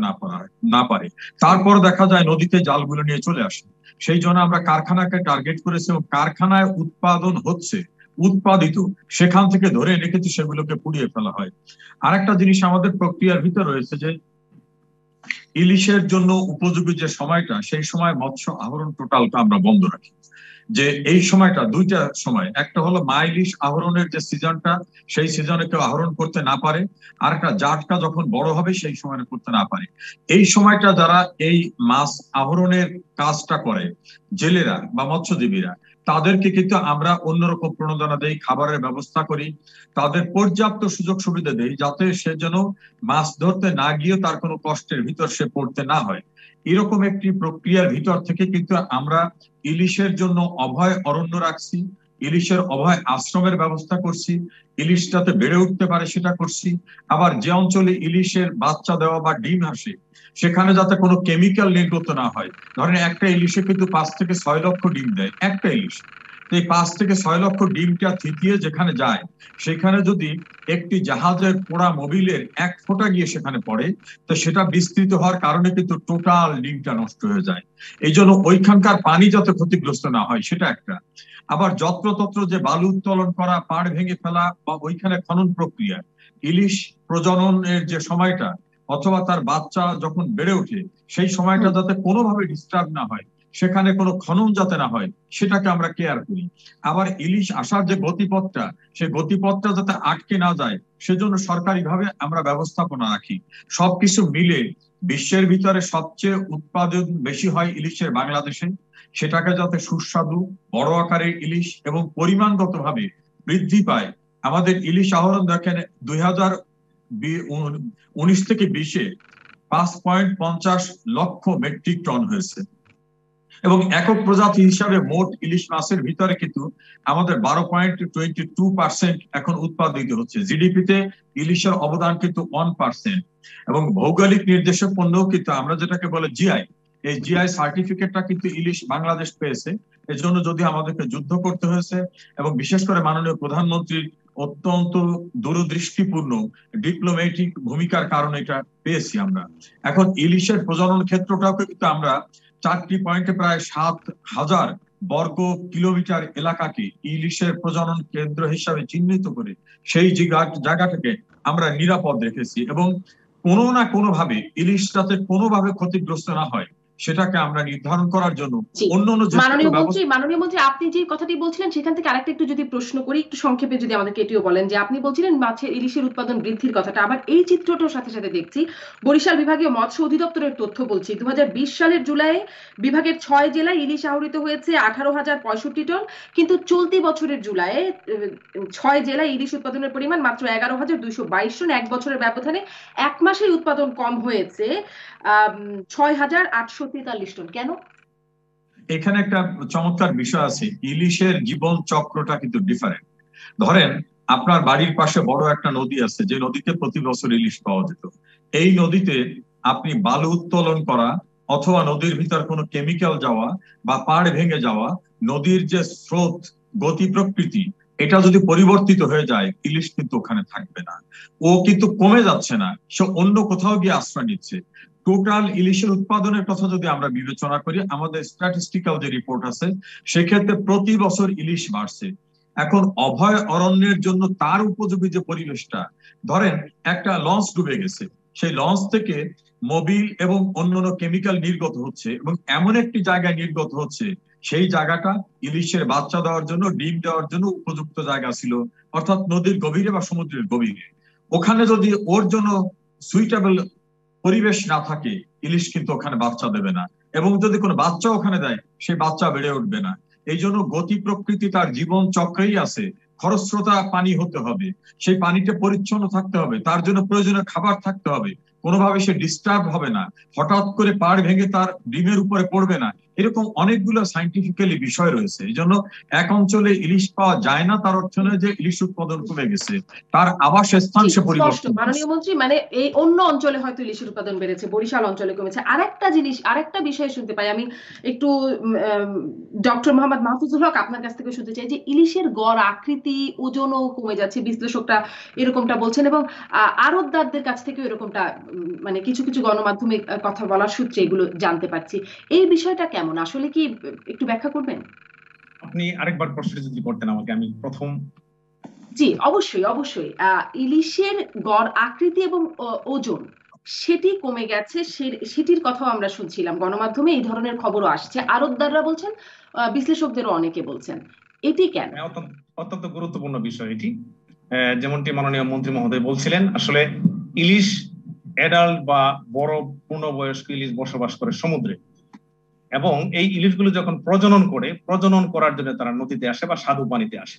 না পারে। তারপর দেখা যায় নদীতে জালগুলো নিয়ে চলে আসে। সেই জন্য আমরা কারখানাকে টার্গেট করেছি, এবং কারখানায় উৎপাদন হচ্ছে, উৎপাদিত সেখান থেকে ধরে এনে কিন্তু সেগুলোকে পুড়িয়ে ফেলা হয়। আরেকটা জিনিস আমাদের প্রক্রিয়ার ভিতরে রয়েছে, যে ইলিশের জন্য উপযোগী যে সময়টা, সেই সময় মৎস্য আহরণ টোটালটা আমরা বন্ধ রাখি। যে এই সময়টা দুইটা সময়, একটা হলো মা ইলিশ আহরণের যে সিজনটা, সেই সিজনে কেউ আহরণ করতে না পারে, আর একটা জাটকা যখন বড় হবে সেই সময় করতে না পারে। এই সময়টা যারা এই মাছ আহরণের কাজটা করে, জেলেরা বা মৎস্যজীবীরা, তাদেরকে কিন্তু আমরা অন্যরকম প্রণোদনা দেই, খাবারের ব্যবস্থা করি, তাদের পর্যাপ্ত সুযোগ সুবিধা দেই, যাতে সে যেন মাছ ধরতে না গিয়ে তার কোনো কষ্টের ভিতর সে পড়তে না হয়। এরকম একটি প্রক্রিয়ার ভিতর থেকে কিন্তু আমরা ইলিশের জন্য অভয় অরণ্য রাখছি, ইলিশের অভয় আশ্রমের ব্যবস্থা করছি, ইলিশ যাতে বেড়ে উঠতে পারে সেটা করছি। আবার যে অঞ্চলে ইলিশের বাচ্চা দেওয়া বা ডিম আসে, সেখানে যাতে কোনো কেমিক্যাল নির্গত না হয়। ধরেন একটা ইলিশে কিন্তু 5 থেকে 6 লক্ষ ডিম দেয় একটা ইলিশ। এই 5 থেকে 6 লক্ষ ডিমটা থিতিয়ে যেখানে যায়, সেখানে যদি একটি জাহাজের পোড়া মোবিলের 1 ফোঁটা গিয়ে সেখানে পড়ে, তো সেটা বিস্তৃত হওয়ার কারণে কিন্তু টোটাল ডিমটা নষ্ট হয়ে যায়। এই জন্য ওইখানকার পানি যাতে ক্ষতিগ্রস্ত না হয় সেটা একটা। আবার যত্রতত্র যে বালু উত্তোলন করা, পাড় ভেঙে ফেলা বা ওইখানে খনন প্রক্রিয়া, ইলিশ প্রজননের যে সময়টা অথবা তার বাচ্চা যখন বেড়ে ওঠে, সেই সময়টা যাতে কোনোভাবে ডিস্টার্ব না হয়, সেখানে কোনো খনন যাতে না হয়, সেটাকে আমরা কেয়ার করি। আবার ইলিশ আসার যে গতিপথটা, সেই গতিপথটা যাতে আটকে না যায়, সেজন্য সরকারিভাবে আমরা ব্যবস্থাপনা রাখি। সবকিছু মিলে বিশ্বের ভিতরে সবচেয়ে উৎপাদন বেশি হয় ইলিশের বাংলাদেশে। সেটাকে যাতে সুস্বাদু, বড় আকারের ইলিশ এবং পরিমাণগতভাবে বৃদ্ধি পায়। আমাদের ইলিশ আহরণ দেখেন 2019 থেকে 20-এ 5.50 লক্ষ মেট্রিক টন হয়েছে, এবং একক প্রজাতি হিসাবে মোট ইলিশ মাছের ভিতরে কিন্তু আমাদের 12.22% এখন উৎপাদিত হচ্ছে। জিডিপিতে ইলিশের অবদান কিন্তু 1%। এবং ভৌগোলিক নির্দেশক পণ্যও কিন্তু আমরা যেটাকে বলে জিআই, এই জিআই সার্টিফিকেটটা কিন্তু ইলিশ বাংলাদেশ পেয়েছে। এর জন্য যদি আমাদেরকে যুদ্ধ করতে হয়েছে, এবং বিশেষ করে মাননীয় প্রধানমন্ত্রীর অত্যন্ত দূরদৃষ্টিপূর্ণ ডিপ্লোম্যাটিক ভূমিকার কারণে এটা পেয়েছি আমরা। এখন ইলিশের প্রজনন ক্ষেত্রটাও কিন্তু আমরা 4টি পয়েন্টে প্রায় 7,000 বর্গ কিলোমিটার এলাকাকে ইলিশের প্রজনন কেন্দ্র হিসাবে চিহ্নিত করে সেই জায়গাটাকে আমরা নিরাপদ রেখেছি, এবং কোনো না কোনো ভাবে ইলিশ যাতে কোনোভাবে ক্ষতিগ্রস্ত না হয় সেটাকে আমরা নির্ধারণ করার জন্য অন্যান্য যে মাননীয় মন্ত্রী আপনি যে কথাটি বলছিলেন সেখান থেকে আরেকটা একটু যদি প্রশ্ন করি, একটু সংক্ষেপে যদি আমাদেরকে এটিও বলেন, যে আপনি বলছিলেন মাছের ইলিশের উৎপাদন বৃদ্ধির কথাটা, আবার এই চিত্রটার সাথে সাথে দেখছি বরিশাল বিভাগীয় মৎস্য অধিদপ্তরের তথ্য বলছি 2020 সালের জুলাইয়ে বিভাগের 6 জেলায় ইলিশ আহরিত হয়েছে 18,065 টন, কিন্তু চলতি বছরের জুলাইয়ে 6 জেলায় ইলিশ উৎপাদনের পরিমাণ মাত্র 11,222 টন। এক বছরের ব্যবধানে এক মাসেই উৎপাদন কম হয়েছে 6,843 টন। কেন? এখানে একটা চমৎকার বিষয় আছে, ইলিশের জীবন চক্রটা কিন্তু ডিফারেন্ট। ধরেন আপনার বাড়ির পাশে বড় একটা নদী আছে, যে নদীতে প্রতি বছর ইলিশ পাওয়া যেত। এই নদীতে আপনি বালু উত্তোলন করা অথবা নদীর ভিতর কোনো কেমিক্যাল যাওয়া বা পাড় ভেঙে যাওয়া, নদীর যে স্রোত, গতি প্রকৃতি, এটা যদি পরিবর্তিত হয়ে যায়, ইলিশ কিন্তু ওখানে থাকবে না। ও কিন্তু কমে যাচ্ছে না, সে অন্য কোথাও গিয়ে আশ্রয় নিচ্ছে। টোটাল ইলিশের উৎপাদনের কথা যদি আমরা বিবেচনা করি, আমাদের স্ট্যাটিস্টিক্যাল যে রিপোর্ট আছে, সেক্ষেত্রে প্রতি বছর ইলিশ বাড়ছে। এখন অভয় অরণ্যের জন্য তার উপযোগী যে পরিবেশটা, ধরেন একটা লঞ্চ ডুবে গেছে, সেই লঞ্চ থেকে মোবিল এবং অন্যান্য কেমিক্যাল নির্গত হচ্ছে, এবং এমন একটি জায়গায় নির্গত হচ্ছে, সেই জায়গাটা ইলিশের বাচ্চা দেওয়ার জন্য, ডিম দেওয়ার জন্য উপযুক্ত জায়গা ছিল, অর্থাৎ নদীর গভীরে বা সমুদ্রের গভীরে। ওখানে যদি ওর জন্য সুইটেবল পরিবেশ না থাকে, ইলিশ কিন্তু ওখানে বাচ্চা দেবে না, এবং যদি কোনো বাচ্চা ওখানে দেয়, সেই বাচ্চা বেড়ে উঠবে না। এই জন্য গতি প্রকৃতি তার জীবন চক্রেই আছে। খরস্রোতা পানি হতে হবে, সেই পানিটা পরিচ্ছন্ন থাকতে হবে, তার জন্য প্রয়োজনীয় খাবার থাকতে হবে, কোনোভাবে সে ডিস্টার্ব হবে না, হঠাৎ করে পাড় ভেঙে তার ডিমের উপরে পড়বে না। এরকম অনেকগুলো সাইন্টিফিক্যালি বিষয় রয়েছে। এই জন্য এক অঞ্চলে ইলিশ পাওয়া যায় না তার অর্থ নয় যে ইলিশ উৎপাদন কমে গেছে, তার আবাসস্থান সে পরিবর্তন। মাননীয় মন্ত্রী, মানে এই অন্য অঞ্চলে হয়তো ইলিশের উৎপাদন বেড়েছে, বরিশাল অঞ্চলে কমেছে। আরেকটা জিনিস, আরেকটা বিষয় শুনতে পাই আমি, একটু ডক্টর মোহাম্মদ মাহফুজুল হক আপনার কাছ থেকে শুনতে চাই যে ইলিশের গড় আকৃতি, ওজনও কমে যাচ্ছে, বিশ্লেষকরা এরকমটা বলছেন, এবং আড়তদারদের কাছ থেকে এরকমটা, মানে কিছু কিছু গণমাধ্যমে কথা বলার সূত্রে এগুলো জানতে পারছি। এই বিষয়টা কেমন আসলে, কি একটু ব্যাখ্যা করবেন? আপনি আরেকবার প্রশ্ন যদি করতেন আমাকে, আমি প্রথম। জি অবশ্যই অবশ্যই। ইলিশের গড় আকৃতি এবং ওজন সেটি কমে গেছে, সেটির কথাও আমরা শুনছিলাম, গণমাধ্যমে এই ধরনের খবরও আসছে, আড়তদাররা বলছেন, বিশ্লেষকদেরও অনেকে বলছেন। এটি কেন? অত্যন্ত গুরুত্বপূর্ণ বিষয় এটি। যেমনটি মাননীয় মন্ত্রী মহোদয় বলছিলেন, আসলে ইলিশ অ্যাডাল্ট বা বড় পূর্ণবয়স্ক ইলিশ বসবাস করে সমুদ্রে, এবং এই ইলিশগুলো যখন প্রজনন করার জন্য তারা নদীতে আসে বা স্বাদু পানিতে আসে,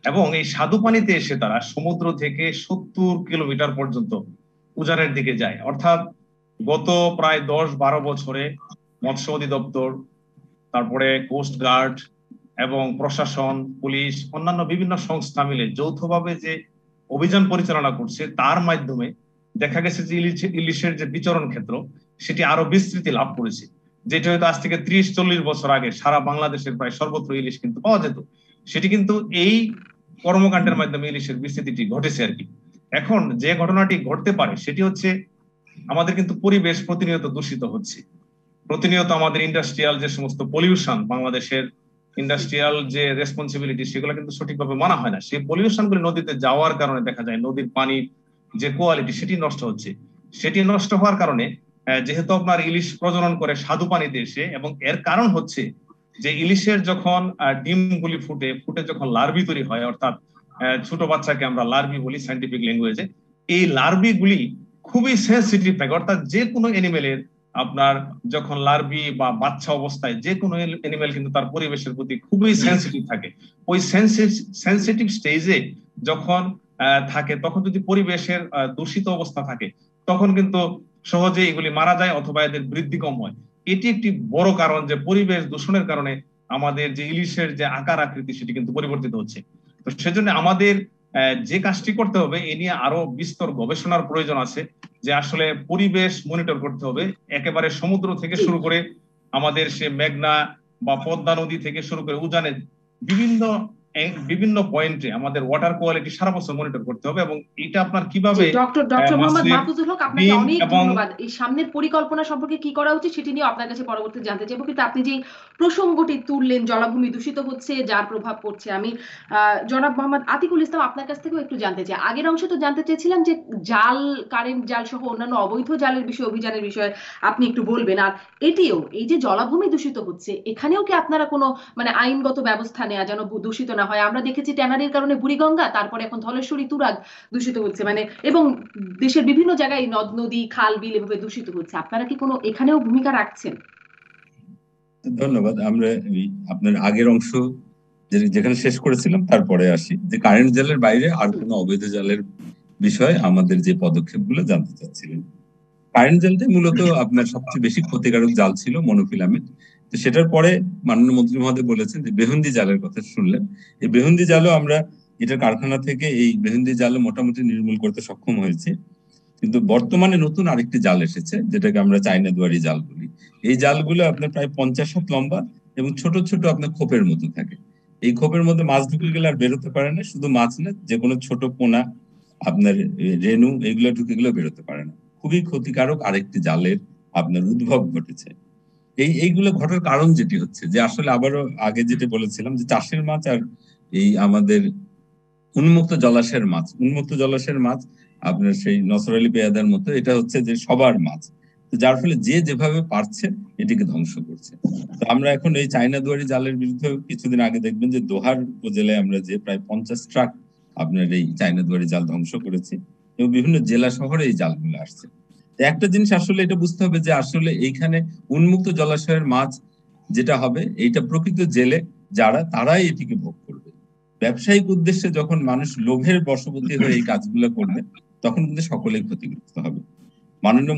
এবং এই স্বাদু পানিতে এসে তারা সমুদ্র থেকে 70 কিলোমিটার পর্যন্ত উজানের দিকে যায়। অর্থাৎ গত প্রায় 10-12 বছরে মৎস্য অধিদপ্তর, তারপরে কোস্ট গার্ড এবং প্রশাসন, পুলিশ, অন্যান্য বিভিন্ন সংস্থা মিলে যৌথভাবে যে অভিযান পরিচালনা করছে, তার মাধ্যমে দেখা গেছে যে ইলিশের যে বিচরণ ক্ষেত্র সেটি আরো বিস্তৃতি লাভ করেছে, যেটা হয়তো আজ থেকে 30-40 বছর আগে সারা বাংলাদেশের প্রায় সর্বত্র ইলিশ কিন্তু পাওয়া যেত। সেটি কিন্তু এই কর্মকাণ্ডের মাধ্যমে ইলিশের বিস্তৃতিটি ঘটেছে আর কি। এখন যে ঘটনাটি ঘটতে পারে সেটি হচ্ছে, আমাদের কিন্তু পরিবেশ প্রতিনিয়ত দূষিত হচ্ছে। প্রতিনিয়ত আমাদের ইন্ডাস্ট্রিয়াল যে সমস্ত পলিউশন, বাংলাদেশের ইন্ডাস্ট্রিয়াল যে রেসপন্সিবিলিটি, সেগুলো কিন্তু সঠিকভাবে মানা হয় না। সেই পলিউশন গুলো নদীতে যাওয়ার কারণে দেখা যায় নদীর পানির যে কোয়ালিটি সেটি নষ্ট হচ্ছে। সেটি নষ্ট হওয়ার কারণে যেহেতু আপনার ইলিশ প্রজনন করে স্বাদু পানিতে এসে, এবং এর কারণ হচ্ছে যে ইলিশের যখন ডিমগুলি ফুটে যখন লার্ভি তৈরি হয়, অর্থাৎ ছোট বাচ্চাকে আমরা লার্ভি বলি সাইন্টিফিক ল্যাঙ্গুয়েজে, এই লার্ভি গুলি খুবই সেন্সিটিভ থাকে। অর্থাৎ যে কোনো এনিমেলের আপনার যখন লার্ভি বা বাচ্চা অবস্থায় যে কোনো এনিমেল কিন্তু তার পরিবেশের প্রতি খুবই সেন্সিটিভ থাকে। ওই সেন্সিটিভ স্টেজে যখন থাকে, তখন যদি পরিবেশের দূষিত অবস্থা থাকে, তখন কিন্তু সহজে এগুলি মারা যায় অথবা এদের বৃদ্ধি কম হয়। এটি একটি বড় কারণ যে পরিবেশ দূষণের কারণে আমাদের যে ইলিশের যে আকার আকৃতি সেটি কিন্তু পরিবর্তিত হচ্ছে। তো সেজন্য আমাদের যে কাজটি করতে হবে, এ নিয়ে আরো বিস্তর গবেষণার প্রয়োজন আছে, যে আসলে পরিবেশ মনিটর করতে হবে, একেবারে সমুদ্র থেকে শুরু করে আমাদের সে মেঘনা বা পদ্মা নদী থেকে শুরু করে উজানে বিভিন্ন পয়েন্টে আমাদের ওয়াটার কোয়ালিটি সারা বছর মনিটর করতে হবে। এবং এটা আপনার কিভাবে ডক্টর মোহাম্মদ মাহফুজুল হক, আপনাকে অনেক এবং ধন্যবাদ। এই সামনের পরিকল্পনা সম্পর্কে কি করা উচিত সেটি নিয়ে আপনার কাছে পরবর্তী জানতে চাইবো, কিন্তু আপনি যে প্রসঙ্গটি তুললেন, জলাভূমি দূষিত হচ্ছে, যার প্রভাব পড়ছে, আমি জনাব মোহাম্মদ আতিকুল ইসলাম আপনার কাছ থেকেও একটু জানতে চাই। আগের অংশে তো জানতে চেয়েছিলাম যে জাল, কারেন্ট জাল সহ অন্যান্য অবৈধ জালের বিষয়ে, অভিযানের বিষয়ে আপনি একটু বলবেন। আর এটিও, এই যে জলাভূমি দূষিত হচ্ছে, এখানেও কি আপনারা কোনো মানে আইনগত ব্যবস্থা নেওয়া যেন দূষিত না হয়? আমরা দেখেছি ট্যানারির কারণে বুড়িগঙ্গা, তারপরে এখন ধলেশ্বরী, তুরাগ দূষিত হচ্ছে, মানে, এবং দেশের বিভিন্ন জায়গায় নদ নদী, খাল বিল এভাবে দূষিত হচ্ছে। আপনারা কি কোনো এখানেও ভূমিকা রাখছেন? ধন্যবাদ। আমরা আপনার আগের অংশ যেখানে শেষ করেছিলাম তারপরে আসি, যে কারেন্ট জালের বাইরে আর কোনো অবৈধ জালের বিষয়ে আমাদের যে পদক্ষেপগুলো জানতে চাচ্ছিলেন। কারেন্ট জালটা মূলত আপনার সবচেয়ে বেশি ক্ষতিকারক জাল ছিল মনোফিলামেন্ট। তো সেটার পরে মাননীয় মন্ত্রী মহোদয় বলেছেন যে বেহুন্দি জালের কথা শুনলেন। এই বেহুন্দি জালও আমরা এটার কারখানা থেকে এই বেহুন্দি জালও মোটামুটি নির্মূল করতে সক্ষম হয়েছে। কিন্তু বর্তমানে নতুন আরেকটি জাল এসেছে, যেটাকে আমরা চায়না দুয়ারি জাল বলি। এই জালগুলো আপনার প্রায় 50 হাত লম্বা এবং ছোট ছোট আপনার খোপের মতো থাকে। এই খোপের মধ্যে মাছ ঢুকে গেলে আর বেরোতে পারে না। শুধু মাছ না, যে কোনো ছোট পোনা, আপনার রেনু, এগুলো ঢুকে গেলেও বেরোতে পারে না। খুবই ক্ষতিকারক আরেকটি জালের আপনার উদ্ভব ঘটেছে। এইগুলো ঘটার কারণ যেটি হচ্ছে যে আসলে আবারও আগে যেটি বলেছিলাম যে চাষের মাছ আর এই আমাদের উন্মুক্ত জলাশয়ের মাছ আপনার সেই নসর আলী পেয়াদার মতো, এটা হচ্ছে যে সবার মাছ, তো যার ফলে যে যেভাবে পারছে এটিকে ধ্বংস করছে। তো আমরা এখন এই চায়না দুয়ারি জালের বিরুদ্ধে কিছুদিন আগে দেখবেন যে দোহার উপজেলায় আমরা যে প্রায় 50 ট্রাক আপনার এই চায়না দুয়ারি জাল ধ্বংস করেছি, এবং বিভিন্ন জেলা শহরে এই জালগুলো আসছে। একটা জিনিস আসলে এটা বুঝতে হবে যে আসলে এইখানে উন্মুক্ত জলাশয়ের মাছ যেটা হবে, এইটা প্রকৃত জেলে যারা, তারাই এটিকে ভোগ করবে। ব্যবসায়িক উদ্দেশ্যে যখন মানুষ লোভের বশবর্তী হয়ে এই কাজগুলো করবে, তখন কিন্তু সকলেই ক্ষতিগ্রস্ত হবে। মাননীয়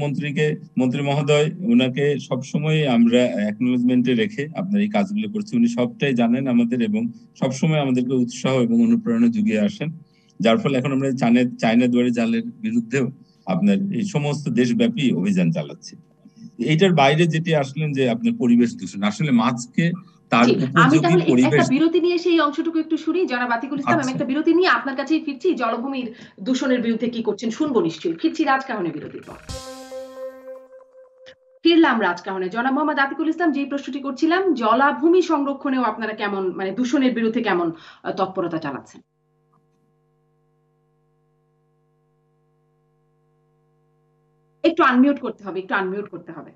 মন্ত্রী মহোদয়, উনাকে সবসময় আমরা অ্যাকনোলেজমেন্টে রেখে আপনার এই কাজগুলো করছি। উনি সবটাই জানেন আমাদের, এবং সবসময় আমাদেরকে উৎসাহ এবং অনুপ্রেরণা জুগিয়ে আসেন, যার ফলে এখন আমরা চায়না দুয়ারি জালের বিরুদ্ধেও আপনার এই সমস্ত দেশব্যাপী অভিযান চালাচ্ছি। এইটার বাইরে যেটি আসলেন যে আপনার পরিবেশ দূষণ, আসলে মাছকে তার আমি উপযোগী তাহলে পরিবেশ, একটা বিরতি নিয়ে সেই অংশটুকু একটু শুনি। জনাব আতিকুল ইসলাম, আমি একটা বিরতি নিয়ে আপনার কাছেই ফিরছি। জলভূমির দূষণের বিরুদ্ধে কি করছেন শুনবো নিশ্চয়ই। ফিরছি রাজকাহনে বিরতির পর। ফিরলাম রাজকাহনে। জনাব মোহাম্মদ আতিকুল ইসলাম, যে প্রশ্নটি করছিলাম, জলাভূমি সংরক্ষণেও আপনারা কেমন, মানে দূষণের বিরুদ্ধে কেমন তৎপরতা চালাচ্ছেন? একটু আনমিউট করতে হবে, একটু আনমিউট করতে হবে।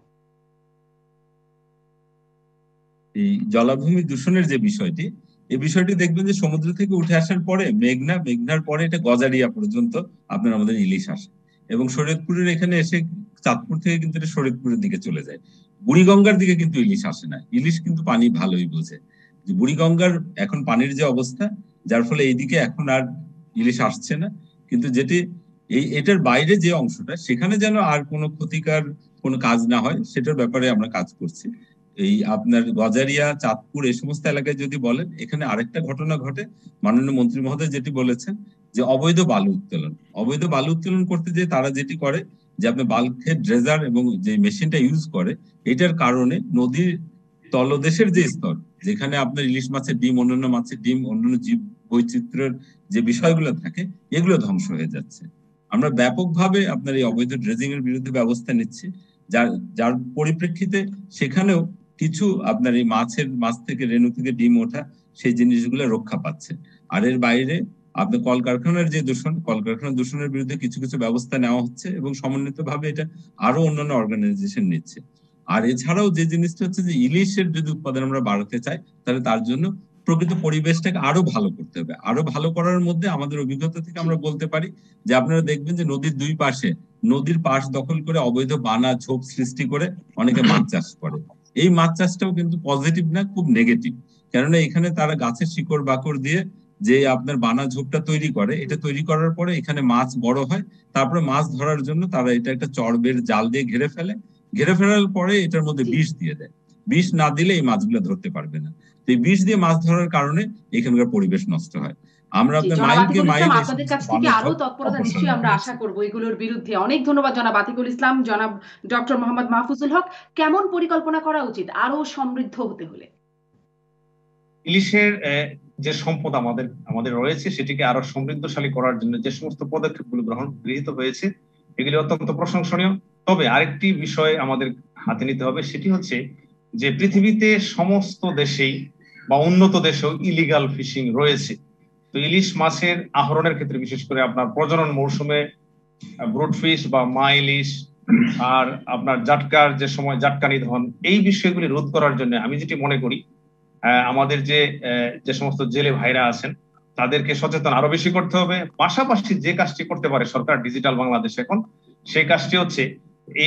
এই জলাভূমি দূষণের যে বিষয়টি, এই বিষয়টি দেখবেন যে সমুদ্র থেকে উঠে আসার পরে মেঘনার পরে এটা গজারিয়া পর্যন্ত আপনার আমাদের ইলিশ আসে, এবং শরীয়তপুরের এখানে এসে চাঁদপুর থেকে কিন্তু এটা শরীয়তপুরের দিকে চলে যায়। বুড়িগঙ্গার দিকে কিন্তু ইলিশ আসে না। ইলিশ কিন্তু পানি ভালোই বোঝে। যে বুড়িগঙ্গার এখন পানির যে অবস্থা, যার ফলে এইদিকে এখন আর ইলিশ আসছে না। কিন্তু যেটি এটার বাইরে যে অংশটা, সেখানে যেন আর কোনো ক্ষতিকর কোনো কাজ না হয়, সেটার ব্যাপারে আমরা কাজ করছি। এই আপনার গজারিয়া, চাঁদপুর এই সমস্ত এলাকায় যদি বলেন, এখানে আরেকটা ঘটনা ঘটে। মাননীয় মন্ত্রী মহোদয় যেটি বলেছেন যে অবৈধ বালু উত্তোলন করতে যে তারা যেটি করে যে আপনার বাল্কহেড ড্রেজার এবং যে মেশিনটা ইউজ করে, এটার কারণে নদীর তলদেশের যে স্তর, যেখানে আপনার ইলিশ মাছের ডিম, অন্যান্য মাছের ডিম, অন্যান্য জীব বৈচিত্র্যের যে বিষয়গুলো থাকে, এগুলো ধ্বংস হয়ে যাচ্ছে। আমরা ব্যাপকভাবে আপনার এই অবৈধ ড্রেজিং এর বিরুদ্ধে ব্যবস্থা নিচ্ছি, যার পরিপ্রেক্ষিতে সেখানেও কিছু আপনার এই মাছ থেকে, রেণু থেকে ডিম ওঠা, সেই জিনিসগুলো রক্ষা পাচ্ছে। আর এর বাইরে আপনার কলকারখানার দূষণের বিরুদ্ধে কিছু কিছু ব্যবস্থা নেওয়া হচ্ছে, এবং সমন্বিতভাবে এটা আরো অন্যান্য অর্গানাইজেশন নিচ্ছে। আর এছাড়াও যে জিনিসটা হচ্ছে যে ইলিশের যদি উৎপাদন আমরা বাড়াতে চাই, তাহলে তার জন্য প্রকৃত পরিবেশটাকে আরো ভালো করতে হবে। আরো ভালো করার মধ্যে আমাদের অভিজ্ঞতা থেকে আমরা বলতে পারি যে আপনারা দেখবেন যে নদীর দুই পাশে, নদীর পাশ দখল করে অবৈধ বানা ঝোপ সৃষ্টি করে অনেকে মাছ চাষ করে। এই মাছ চাষটাও কিন্তু পজিটিভ না, খুব নেগেটিভ। কেননা এখানে তারা গাছের শিকড় বাকড় দিয়ে যে আপনার বানা ঝোপটা তৈরি করে, এটা তৈরি করার পরে এখানে মাছ বড় হয়, তারপরে মাছ ধরার জন্য তারা এটা একটা চড়বের জাল দিয়ে ঘিরে ফেলার পরে এটার মধ্যে বিষ দিয়ে দেয়। বিষ না দিলে এই মাছগুলো ধরতে পারবে না। তো এই বিষ দিয়ে মাছ ধরার কারণে এখানকার পরিবেশ নষ্ট হয়। আমরা আপনার মাইলকে মাইল আপনাদের কাছ থেকে আরো তৎপরতা নিশ্চয়ই আমরা আশা করব এগুলোর বিরুদ্ধে। অনেক ধন্যবাদ জনাব আতিকুল ইসলাম। জনাব ডক্টর মোহাম্মদ মাহফুজুল হক, কেমন পরিকল্পনা করা উচিত আরো সমৃদ্ধ হতে হলে? ইলিশের যে সম্পদ আমাদের রয়েছে, সেটিকে আরো সমৃদ্ধশালী করার জন্য যে সমস্ত পদক্ষেপগুলো গৃহীত হয়েছে, এগুলি অত্যন্ত প্রশংসনীয়। তবে আরেকটি বিষয় আমাদের হাতে নিতে হবে, সেটি হচ্ছে যে পৃথিবীতে সমস্ত দেশেই বা উন্নত দেশেও ইলিগাল ফিশিং রয়েছে। তো ইলিশ মাছের আহরণের ক্ষেত্রে, বিশেষ করে আপনার প্রজনন মৌসুমে ব্রুড ফিশ বা মা ইলিশ, আর আপনার জাটকার যে সময় জাটকা নিধন, এই বিষয়গুলি রোধ করার জন্য আমি যেটি মনে করি, আমাদের যে সমস্ত জেলে ভাইরা আছেন, তাদেরকে সচেতন আরো বেশি করতে হবে। পাশাপাশি যে কাজটি করতে পারে সরকার, ডিজিটাল বাংলাদেশ এখন, সেই কাজটি হচ্ছে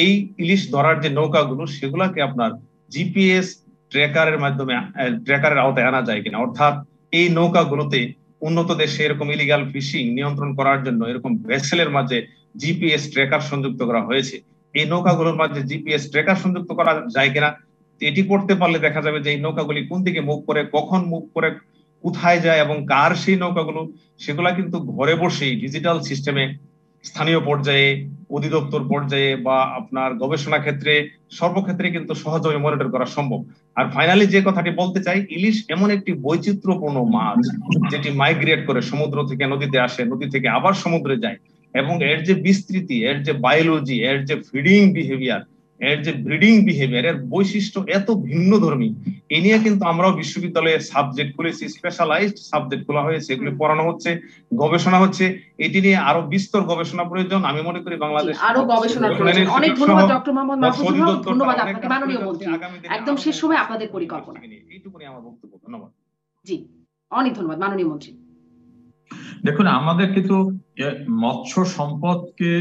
এই ইলিশ ধরার যে নৌকাগুলো, সেগুলাকে আপনার জিপিএস ট্র্যাকারের আওতায় আনা যায় কিনা। অর্থাৎ এই নৌকাগুলোতে উন্নত দেশে এরকম ইলিগাল ফিশিং নিয়ন্ত্রণ করার জন্য এরকম ভেসেলের মাঝে জিপিএস ট্র্যাকার সংযুক্ত করা হয়েছে। এই নৌকাগুলোর মাঝে জিপিএস ট্র্যাকার সংযুক্ত করা যায় কিনা, এটি করতে পারলে দেখা যাবে যে এই নৌকাগুলি কোন দিকে মুভ করে, কখন মুভ করে, কোথায় যায় এবং কার সেই নৌকাগুলো, সেগুলা কিন্তু ঘরে বসেই ডিজিটাল সিস্টেমে স্থানীয় পর্যায়ে, অধিদপ্তর পর্যায়ে বা আপনার গবেষণা ক্ষেত্রে, সর্বক্ষেত্রে কিন্তু সহজভাবে মনিটর করা সম্ভব। আর ফাইনালি যে কথাটি বলতে চাই, ইলিশ এমন একটি বৈচিত্র্যপূর্ণ মাছ যেটি মাইগ্রেট করে সমুদ্র থেকে নদীতে আসে, নদী থেকে আবার সমুদ্রে যায়, এবং এর যে বিস্তৃতি, এর যে বায়োলজি, এর যে ফিডিং বিহেভিয়ার, এর যে ব্রিডিং বিহেভিয়ার, এর বৈশিষ্ট্য এত ভিন্ন ধর্মী। এ নিয়ে কিন্তু আমরাও বিশ্ববিদ্যালয়ে সাবজেক্ট খুলেছি, স্পেশালাইজড সাবজেক্ট খোলা হয়েছে, এগুলি পড়ানো হচ্ছে, গবেষণা হচ্ছে। এটি নিয়ে আরো বিস্তর গবেষণা প্রয়োজন। আমি মনে করি বাংলাদেশ আরো গবেষণার প্রয়োজন। অনেক ধন্যবাদ ডক্টর মোহাম্মদ মাহফুজুল হক, ধন্যবাদ আপনাকে মাননীয় মন্ত্রী। একদম শেষ সময় আপনাদের পরিকল্পনা। এইটুকুনি আমার বক্তব্য। ধন্যবাদ। জি, অনেক ধন্যবাদ মাননীয় মন্ত্রী। দেখুন, আমাদের কিন্তু মৎস্য সম্পদকে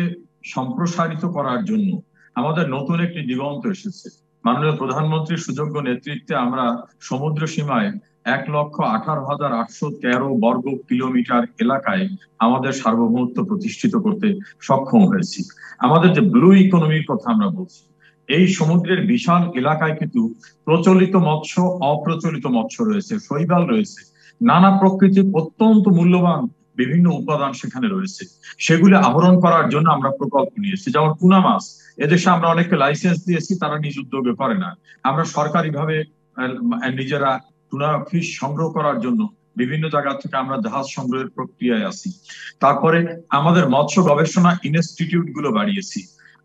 সম্প্রসারিত করার জন্য আমাদের নতুন একটি দিগন্ত এসেছে। মাননীয় প্রধানমন্ত্রীর সুযোগ্য নেতৃত্বে আমরা সমুদ্র সীমায় 1,18,813 বর্গ কিলোমিটার এলাকায় আমাদের সার্বভৌমত্ব প্রতিষ্ঠিত করতে সক্ষম হয়েছি। আমাদের যে ব্লু ইকোনমির কথা আমরা বলছি, এই সমুদ্রের বিশাল এলাকায় কিন্তু প্রচলিত মৎস্য, অপ্রচলিত মৎস্য রয়েছে, শৈবাল রয়েছে, নানা প্রকৃতির অত্যন্ত মূল্যবান বিভিন্ন উপাদান সেখানে রয়েছে। সেগুলি আহরণ করার জন্য আমরা প্রকল্প নিয়েছি। যেমন টুনা মাছ, এদেশে আমরা অনেককে লাইসেন্স দিয়েছি, তারা নিজ উদ্যোগে করে না। আমরা সরকারিভাবে নিজেরা টুনা ফিশ সংগ্রহ করার জন্য বিভিন্ন জায়গা থেকে আমরা জাহাজ সংগ্রহের প্রক্রিয়ায় আছি। তারপরে আমাদের মৎস্য গবেষণা ইনস্টিটিউট গুলো বাড়িয়েছি।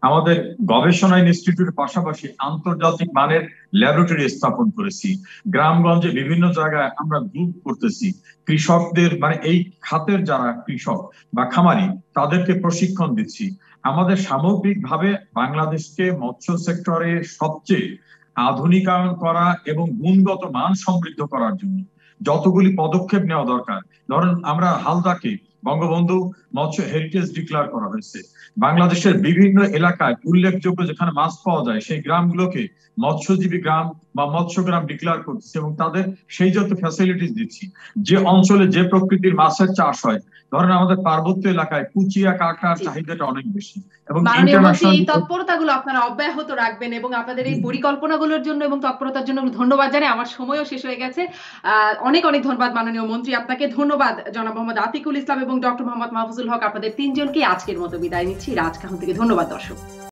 আমাদের গবেষণা ইনস্টিটিউটের পাশাপাশি আন্তর্জাতিক মানের ল্যাবরেটরি স্থাপন করেছি। গ্রামগঞ্জে বিভিন্ন জায়গায় আমরা গ্রুপ করতেছি। কৃষকদের মানে এই খাতের যারা কৃষক বা খামারি তাদেরকে প্রশিক্ষণ দিচ্ছি। আমাদের সামগ্রিকভাবে বাংলাদেশকে মৎস্য সেক্টরে সবচেয়ে আধুনিকায়ন করা এবং গুণগত মান সমৃদ্ধ করার জন্য যতগুলি পদক্ষেপ নেওয়া দরকার, ধরুন আমরা হালদাকে বঙ্গবন্ধু মৎস্য হেরিটেজ ডিক্লেয়ার করা হয়েছে। বাংলাদেশের বিভিন্ন এলাকায় উল্লেখযোগ্য যেখানে মাছ পাওয়া যায় সেই গ্রামগুলোকে মৎস্যজীবী গ্রাম বা মৎস্য গ্রাম ডিক্লেয়ার করতেছে এবং তাদের সেই যত ফ্যাসিলিটিস দিচ্ছি। যে অঞ্চলে যে প্রকৃতির মাছের চাষ হয়, ধরেন আমাদের পার্বত্য এলাকায় কুচিয়া কাঁকড়ার চাহিদাটা অনেক বেশি এবং এই তৎপরতাগুলো আপনারা অব্যাহত রাখবেন এবং আপনাদের এই পরিকল্পনাগুলোর জন্য এবং তৎপরতার জন্য ধন্যবাদ জানাই। আমার সময়ও শেষ হয়ে গেছে। অনেক অনেক ধন্যবাদ মাননীয় মন্ত্রী আপনাকে। ধন্যবাদ জনাব মোহাম্মদ আতিকুল ইসলাম এবং ডক্টর মোহাম্মদ মাহফুজুল হক, আপনাদের তিনজনকে আজকের মতো বিদায় নিচ্ছি রাজকাহন থেকে। ধন্যবাদ দর্শক।